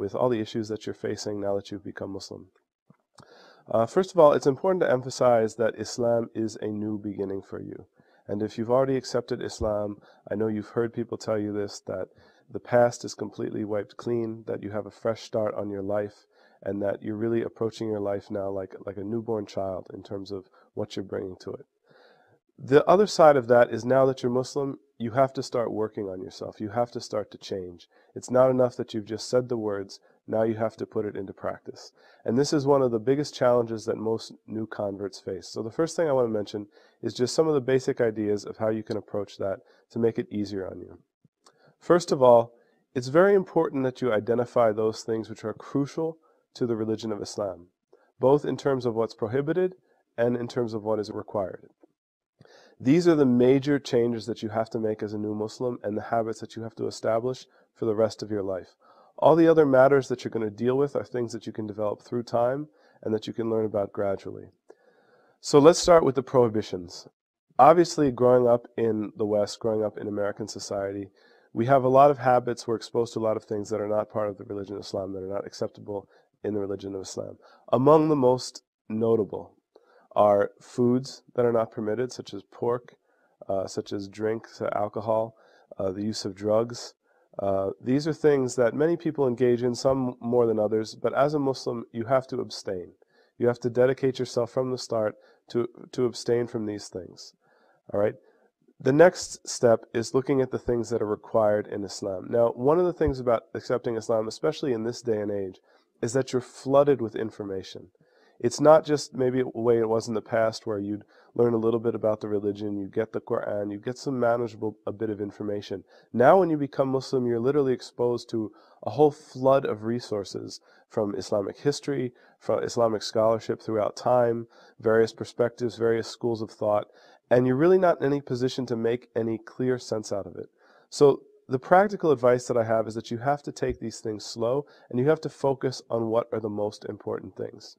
with all the issues that you're facing now that you've become Muslim. First of all, it's important to emphasize that Islam is a new beginning for you. And if you've already accepted Islam, I know you've heard people tell you this, that the past is completely wiped clean, that you have a fresh start on your life, and that you're really approaching your life now like a newborn child in terms of what you're bringing to it. The other side of that is now that you're Muslim, you have to start working on yourself. You have to start to change. It's not enough that you've just said the words. Now you have to put it into practice. And this is one of the biggest challenges that most new converts face. So the first thing I want to mention is just some of the basic ideas of how you can approach that to make it easier on you. First of all, it's very important that you identify those things which are crucial to the religion of Islam, both in terms of what's prohibited and in terms of what is required. These are the major changes that you have to make as a new Muslim and the habits that you have to establish for the rest of your life. All the other matters that you're going to deal with are things that you can develop through time and that you can learn about gradually. So let's start with the prohibitions. Obviously, growing up in the West, growing up in American society, we have a lot of habits, we're exposed to a lot of things that are not part of the religion of Islam, that are not acceptable in the religion of Islam. Among the most notable are foods that are not permitted, such as pork, such as drinks, alcohol, the use of drugs. These are things that many people engage in, some more than others, but as a Muslim, you have to abstain. You have to dedicate yourself from the start to abstain from these things. All right? The next step is looking at the things that are required in Islam. Now, one of the things about accepting Islam, especially in this day and age, is that you're flooded with information. It's not just maybe the way it was in the past where you'd learn a little bit about the religion, you get the Quran, you get some manageable a bit of information. Now when you become Muslim, you're literally exposed to a whole flood of resources from Islamic history, from Islamic scholarship throughout time, various perspectives, various schools of thought, and you're really not in any position to make any clear sense out of it. So the practical advice that I have is that you have to take these things slow and you have to focus on what are the most important things.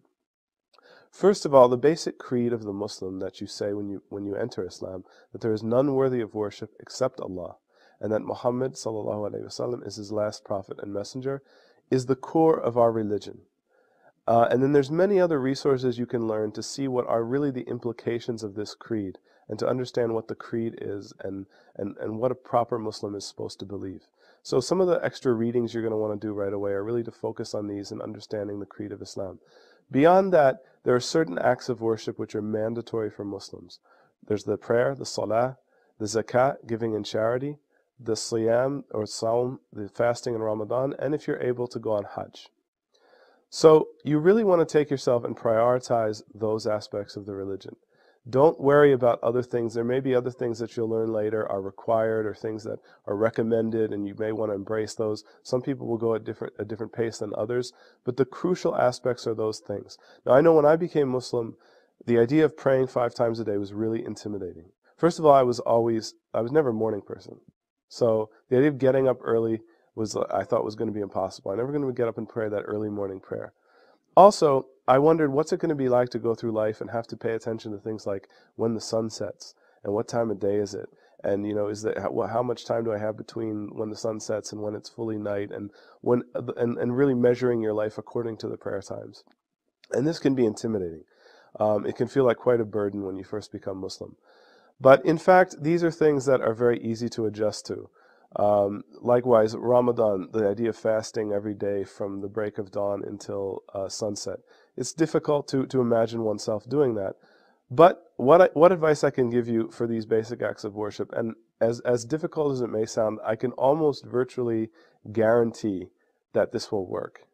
First of all, the basic creed of the Muslim that you say when you enter Islam, that there is none worthy of worship except Allah, and that Muhammad sallallahu alaihi wasallam is his last prophet and messenger, is the core of our religion. And then there's many other resources you can learn to see what are really the implications of this creed, and to understand what the creed is and what a proper Muslim is supposed to believe. So some of the extra readings you're going to want to do right away are really to focus on these and understanding the creed of Islam. Beyond that, there are certain acts of worship which are mandatory for Muslims. There's the prayer, the salah, the zakat, giving in charity, the siyam or sawm, the fasting in Ramadan, and if you're able to go on Hajj. So you really want to take yourself and prioritize those aspects of the religion. Don't worry about other things. There may be other things that you'll learn later are required or things that are recommended, and you may want to embrace those. Some people will go at a different pace than others, but the crucial aspects are those things. Now, I know when I became Muslim, the idea of praying 5 times a day was really intimidating. First of all, I was never a morning person. So the idea of getting up early I thought was going to be impossible. I'm never going to get up and pray that early morning prayer. Also, I wondered, what's it going to be like to go through life and have to pay attention to things like when the sun sets and what time of day is it, and how much time do I have between when the sun sets and when it's fully night, and really measuring your life according to the prayer times. And this can be intimidating. It can feel like quite a burden when you first become Muslim. But in fact, these are things that are very easy to adjust to. Likewise, Ramadan, the idea of fasting every day from the break of dawn until sunset. It's difficult to imagine oneself doing that. But what advice I can give you for these basic acts of worship, and as difficult as it may sound, I can almost virtually guarantee that this will work.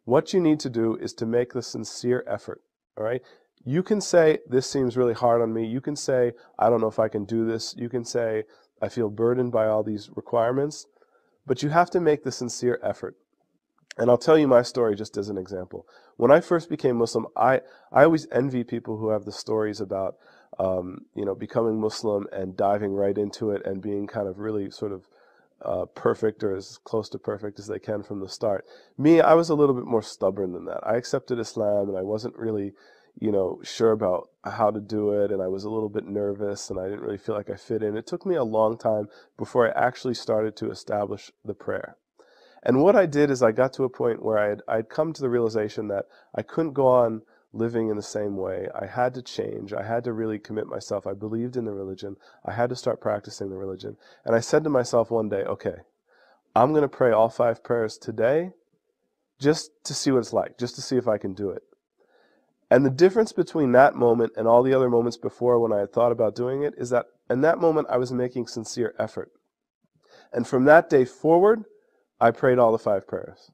What you need to do is to make the sincere effort, all right? You can say, this seems really hard on me. You can say, I don't know if I can do this. You can say, I feel burdened by all these requirements, but you have to make the sincere effort. And I'll tell you my story just as an example. When I first became Muslim, I always envy people who have the stories about, becoming Muslim and diving right into it and being kind of really sort of perfect or as close to perfect as they can from the start. Me, I was a little bit more stubborn than that. I accepted Islam and I wasn't really sure about how to do it, and I was a little bit nervous, and I didn't really feel like I fit in. It took me a long time before I actually started to establish the prayer. And what I did is I got to a point where I'd come to the realization that I couldn't go on living in the same way. I had to change. I had to really commit myself. I believed in the religion. I had to start practicing the religion. And I said to myself one day, okay, I'm going to pray all 5 prayers today just to see what it's like, just to see if I can do it. And the difference between that moment and all the other moments before when I had thought about doing it is that in that moment I was making sincere effort. And from that day forward, I prayed all the 5 prayers.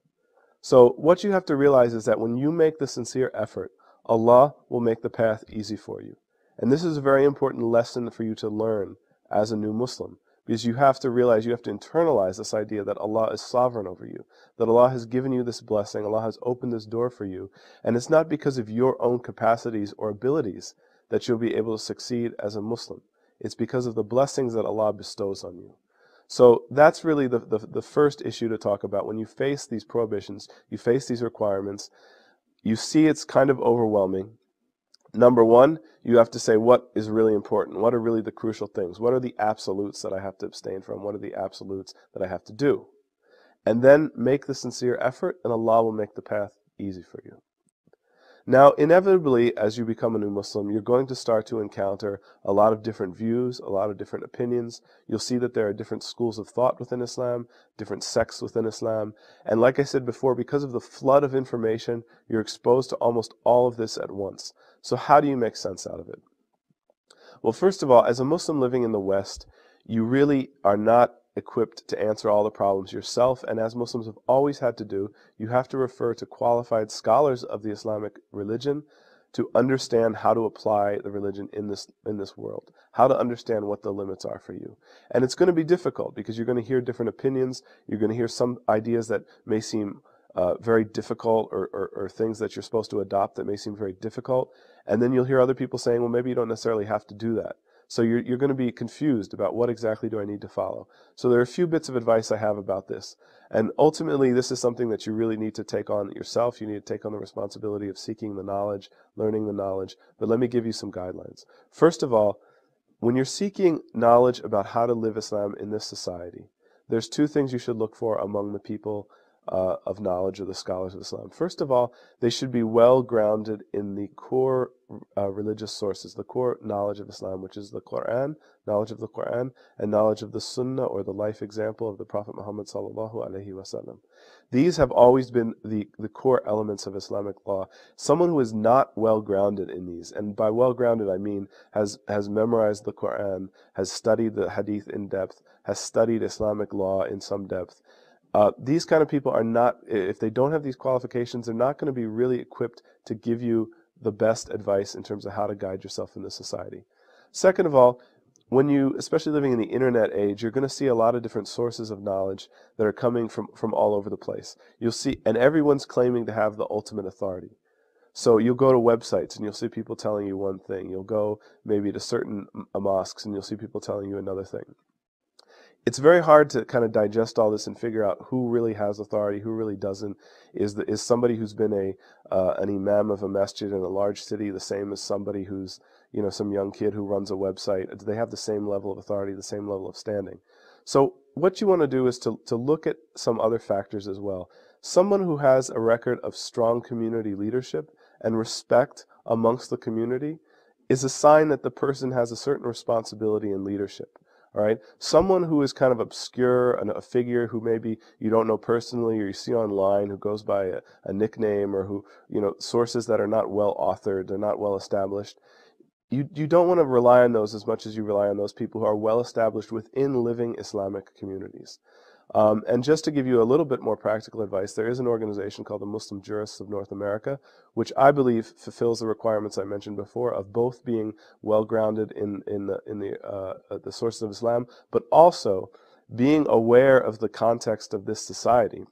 So what you have to realize is that when you make the sincere effort, Allah will make the path easy for you. And this is a very important lesson for you to learn as a new Muslim, because you have to realize, you have to internalize this idea that Allah is sovereign over you, that Allah has given you this blessing, Allah has opened this door for you, and it's not because of your own capacities or abilities that you'll be able to succeed as a Muslim. It's because of the blessings that Allah bestows on you. So that's really the first issue to talk about. When you face these prohibitions, you face these requirements, you see it's kind of overwhelming. Number one, you have to say what is really important. What are really the crucial things? What are the absolutes that I have to abstain from? What are the absolutes that I have to do? And then make the sincere effort, and Allah will make the path easy for you. Now, inevitably, as you become a new Muslim, you're going to start to encounter a lot of different views, a lot of different opinions. You'll see that there are different schools of thought within Islam, different sects within Islam. And like I said before, because of the flood of information, you're exposed to almost all of this at once. So how do you make sense out of it? Well, first of all, as a Muslim living in the West, you really are not equipped to answer all the problems yourself, and as Muslims have always had to do, you have to refer to qualified scholars of the Islamic religion to understand how to apply the religion in this world, how to understand what the limits are for you. And it's going to be difficult because you're going to hear different opinions, you're going to hear some ideas that may seem very difficult, or things that you're supposed to adopt that may seem very difficult, and then you'll hear other people saying, well, maybe you don't necessarily have to do that. So you're going to be confused about what exactly do I need to follow. So there are a few bits of advice I have about this. And ultimately, this is something that you really need to take on yourself. You need to take on the responsibility of seeking the knowledge, learning the knowledge. But let me give you some guidelines. First of all, when you're seeking knowledge about how to live Islam in this society, there's 2 things you should look for among the people of knowledge, or the scholars of Islam. First of all, they should be well grounded in the core religious sources, the core knowledge of Islam, which is the Quran, knowledge of the Quran, and knowledge of the Sunnah, or the life example of the Prophet Muhammad sallallahu alaihi wasallam. These have always been the core elements of Islamic law. Someone who is not well grounded in these, and by well grounded I mean has memorized the Quran, has studied the Hadith in depth, has studied Islamic law in some depth, these kind of people are not, if they don't have these qualifications, they're not going to be really equipped to give you the best advice in terms of how to guide yourself in this society. Second of all, when you, especially living in the internet age, you're going to see a lot of different sources of knowledge that are coming from all over the place. You'll see, and everyone's claiming to have the ultimate authority. So you'll go to websites and you'll see people telling you one thing. You'll go maybe to certain mosques and you'll see people telling you another thing. It's very hard to kind of digest all this and figure out who really has authority, who really doesn't. Is somebody who's been an imam of a masjid in a large city the same as somebody who's, some young kid who runs a website? Do they have the same level of authority, the same level of standing? So what you want to do is to look at some other factors as well. Someone who has a record of strong community leadership and respect amongst the community is a sign that the person has a certain responsibility in leadership. All right, someone who is kind of obscure, a figure who maybe you don't know personally or you see online, who goes by a nickname, or who, sources that are not well authored, they're not well established. You don't want to rely on those as much as you rely on those people who are well established within living Islamic communities. And just to give you a little bit more practical advice, there is an organization called the Muslim Jurists of North America, which I believe fulfills the requirements I mentioned before of both being well grounded in the sources of Islam, but also being aware of the context of this society,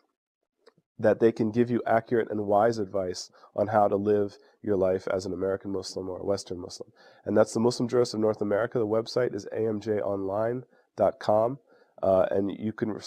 that they can give you accurate and wise advice on how to live your life as an American Muslim or a Western Muslim. And that's the Muslim Jurists of North America. The website is amjonline.com. And you can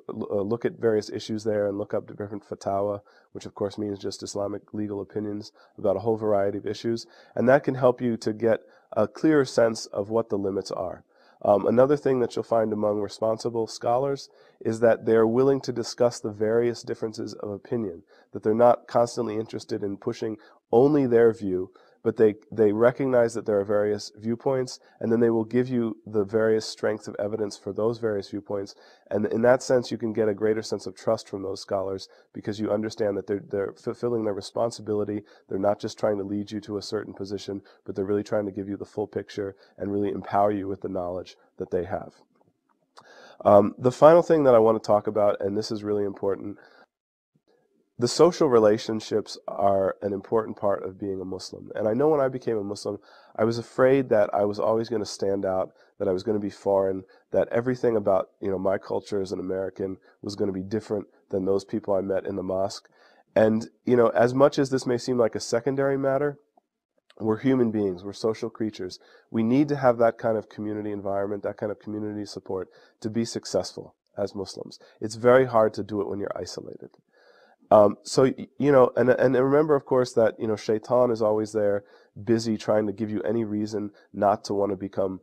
look at various issues there and look up different fatwa, which of course means just Islamic legal opinions about a whole variety of issues. And that can help you to get a clearer sense of what the limits are. Another thing that you'll find among responsible scholars is that they're willing to discuss the various differences of opinion, that they're not constantly interested in pushing only their view, but they recognize that there are various viewpoints, and then they will give you the various strengths of evidence for those various viewpoints. And in that sense, you can get a greater sense of trust from those scholars because you understand that they're fulfilling their responsibility. They're not just trying to lead you to a certain position, but they're really trying to give you the full picture and really empower you with the knowledge that they have. The final thing that I want to talk about, and this is really important, the social relationships are an important part of being a Muslim. And I know when I became a Muslim, I was afraid that I was always going to stand out, that I was going to be foreign, that everything about, my culture as an American was going to be different than those people I met in the mosque. And, as much as this may seem like a secondary matter, we're human beings, we're social creatures. We need to have that kind of community environment, that kind of community support to be successful as Muslims. It's very hard to do it when you're isolated. And remember, of course, that, Shaitan is always there, busy trying to give you any reason not to want to become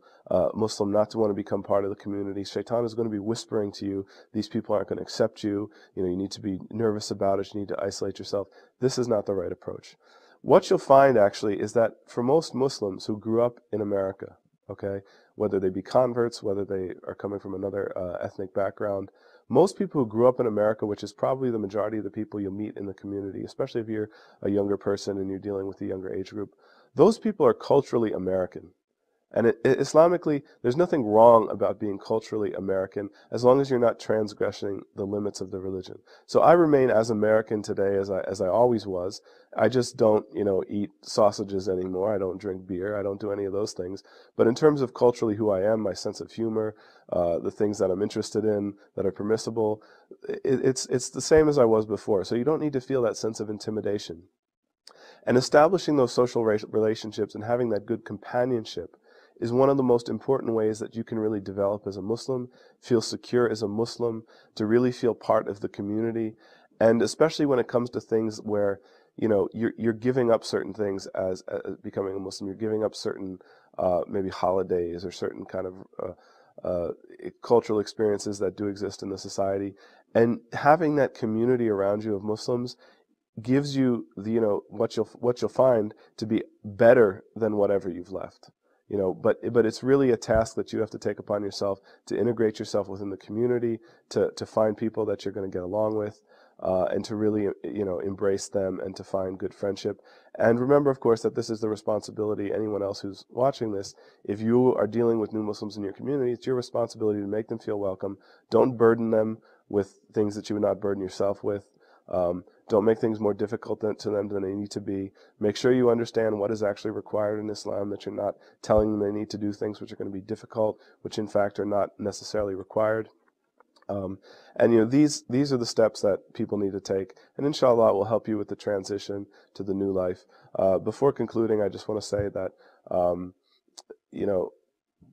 Muslim, not to want to become part of the community. Shaitan is going to be whispering to you, these people aren't going to accept you, you need to be nervous about it, you need to isolate yourself. This is not the right approach. What you'll find, actually, is that for most Muslims who grew up in America, okay, whether they be converts, whether they are coming from another ethnic background, most people who grew up in America, which is probably the majority of the people you'll meet in the community, especially if you're a younger person and you're dealing with a younger age group, those people are culturally American. And Islamically, there's nothing wrong about being culturally American as long as you're not transgressing the limits of the religion. So I remain as American today as I always was. I just don't, eat sausages anymore. I don't drink beer. I don't do any of those things. But in terms of culturally who I am, my sense of humor, the things that I'm interested in that are permissible, it's the same as I was before. So you don't need to feel that sense of intimidation. And establishing those social relationships and having that good companionship is one of the most important ways that you can really develop as a Muslim, feel secure as a Muslim, to really feel part of the community. And especially when it comes to things where, you're giving up certain things as becoming a Muslim. You're giving up certain maybe holidays or certain kind of cultural experiences that do exist in the society. And having that community around you of Muslims gives you what you'll find to be better than whatever you've left. But it's really a task that you have to take upon yourself to integrate yourself within the community, to find people that you're going to get along with, and to really embrace them and to find good friendship. And remember, of course, that this is the responsibility. Anyone else who's watching this, if you are dealing with new Muslims in your community, it's your responsibility to make them feel welcome. Don't burden them with things that you would not burden yourself with. Don't make things more difficult to them than they need to be. Make sure you understand what is actually required in Islam, that you're not telling them they need to do things which are going to be difficult, which in fact are not necessarily required. These are the steps that people need to take, and inshallah it will help you with the transition to the new life. Before concluding, I just want to say that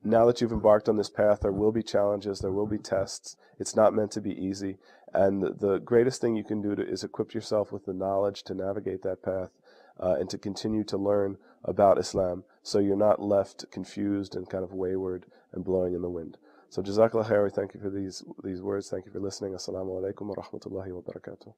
now that you've embarked on this path, there will be challenges, there will be tests. It's not meant to be easy. And the greatest thing you can do is equip yourself with the knowledge to navigate that path and to continue to learn about Islam so you're not left confused and kind of wayward and blowing in the wind. So Jazakallah khair, thank you for these words. Thank you for listening. Assalamu alaikum wa rahmatullahi wa barakatuh.